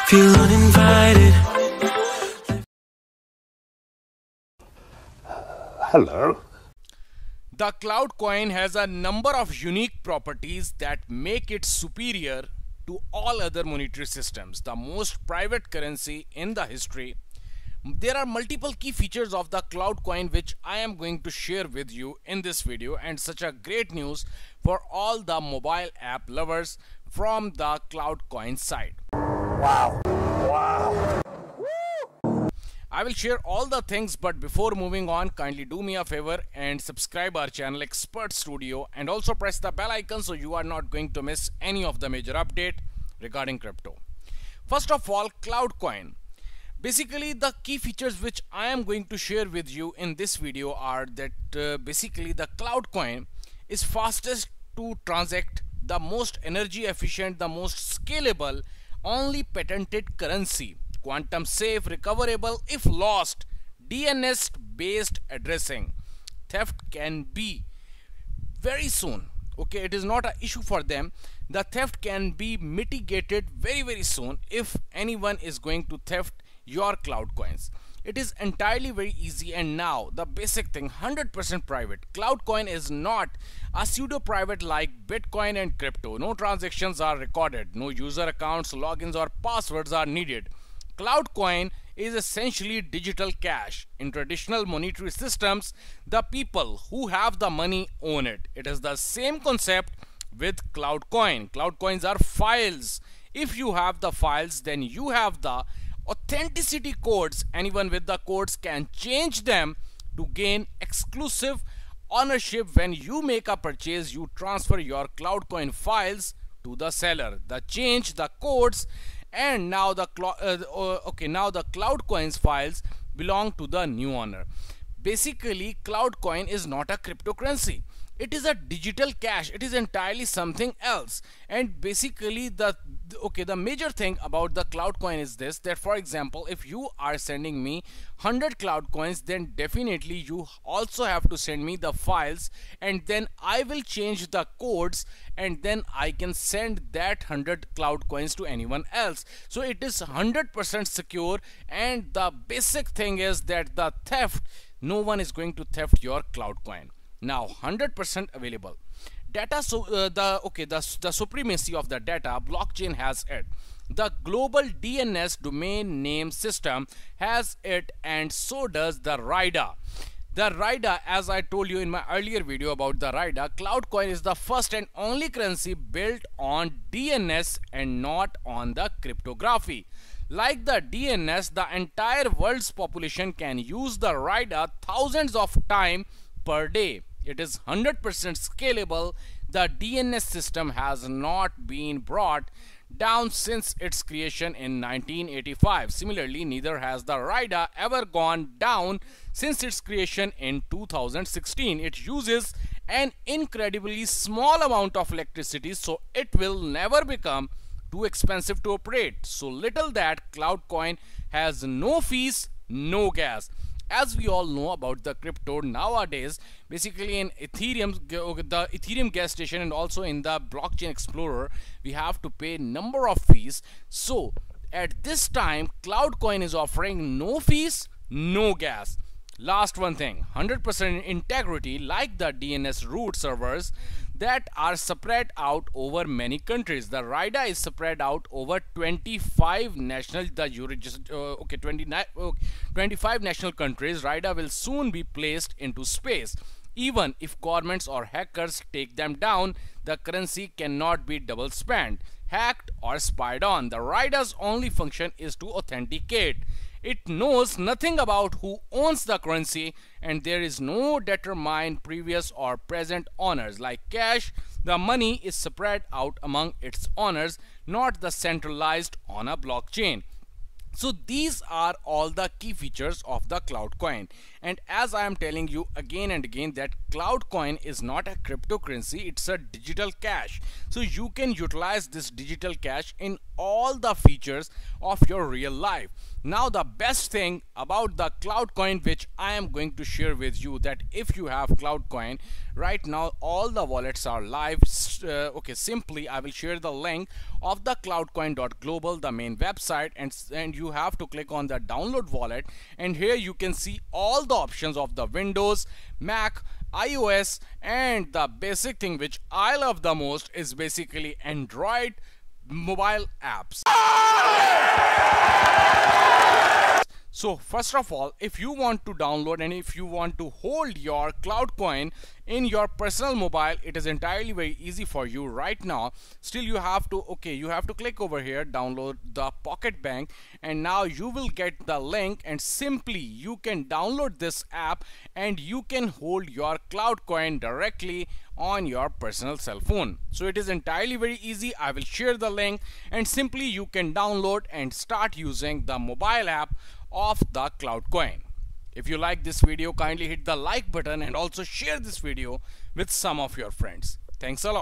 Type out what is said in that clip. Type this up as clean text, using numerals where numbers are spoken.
Feel uninvited. Hello. The Cloud coin has a number of unique properties that make it superior to all other monetary systems, the most private currency in the history. There are multiple key features of the Cloud coin which I am going to share with you in this video, and such a great news for all the mobile app lovers from the Cloud coin side. Wow. Wow. I will share all the things, but before moving on, kindly do me a favor and subscribe our channel Expert Studio, and also press the bell icon so you are not going to miss any of the major update regarding crypto. First of all, Cloud coin. Basically, the key features which I am going to share with you in this video are that basically the Cloud coin is fastest to transact, the most energy efficient, the most scalable, only patented currency, quantum safe, recoverable if lost, DNS based addressing. Theft can be very soon. Okay, it is not an issue for them. The theft can be mitigated very soon if anyone is going to theft your Cloud coins. It is entirely very easy, and now the basic thing, 100% private. Cloud coin is not a pseudo private like Bitcoin and crypto. No transactions are recorded, no user accounts, logins or passwords are needed. Cloud coin is essentially digital cash. In traditional monetary systems, the people who have the money own it. It is the same concept with Cloud coin. Cloud coins are files. If you have the files, then you have the authenticity codes. Anyone with the codes can change them to gain exclusive ownership. When you make a purchase, you transfer your Cloud coin files to the seller. The change the codes, and now the Cloud coins files belong to the new owner. Basically, Cloud coin is not a cryptocurrency. It is a digital cash. It is entirely something else. And basically the major thing about the Cloud coin is this, that for example, if you are sending me 100 Cloud coins, then definitely you also have to send me the files, and then I will change the codes, and then I can send that 100 Cloud coins to anyone else. So it is 100% secure, and the basic thing is that the theft, no one is going to theft your Cloud coin. Now 100% available data. So the supremacy of the data, blockchain has it. The global DNS domain name system has it, and so does the RIDA. The RIDA, as I told you in my earlier video about the RIDA, Cloud coin is the first and only currency built on DNS and not on the cryptography. Like the DNS, the entire world's population can use the RIDA thousands of times per day. It is 100% scalable. The DNS system has not been brought down since its creation in 1985. Similarly, neither has the RIDA ever gone down since its creation in 2016. It uses an incredibly small amount of electricity, so it will never become too expensive to operate. So little that Cloud coin has no fees, no gas. As we all know about the crypto nowadays, basically in Ethereum, the Ethereum gas station, and also in the blockchain explorer, we have to pay number of fees. So at this time, Cloud coin is offering no fees, no gas. Last one thing, 100% integrity, like the DNS root servers that are spread out over many countries. The RIDA is spread out over 25 national 25 national countries. RIDA will soon be placed into space. Even if governments or hackers take them down, the currency cannot be double spent, hacked or spied on. The RIDA's only function is to authenticate. It knows nothing about who owns the currency, and there is no determined previous or present owners. Like cash, the money is spread out among its owners, not the centralized on a blockchain. So these are all the key features of the Cloud coin, and as I am telling you again and again that Cloud coin is not a cryptocurrency, it's a digital cash. So you can utilize this digital cash in all the features of your real life. Now the best thing about the Cloudcoin which I am going to share with you, that if you have Cloudcoin right now, all the wallets are live. Okay, simply I will share the link of the cloudcoin.global, the main website, and you have to click on the download wallet, and here you can see all the options of the Windows, Mac, iOS, and the basic thing which I love the most is basically Android mobile apps. So first of all, if you want to download and if you want to hold your Cloudcoin in your personal mobile, it is entirely very easy for you right now. Still you have to click over here, download the Pocket Bank, and now you will get the link, and simply you can download this app and you can hold your Cloudcoin directly on your personal cell phone. So it is entirely very easy. I will share the link, and simply you can download and start using the mobile app of the Cloudcoin. If you like this video, kindly hit the like button and also share this video with some of your friends. Thanks a lot.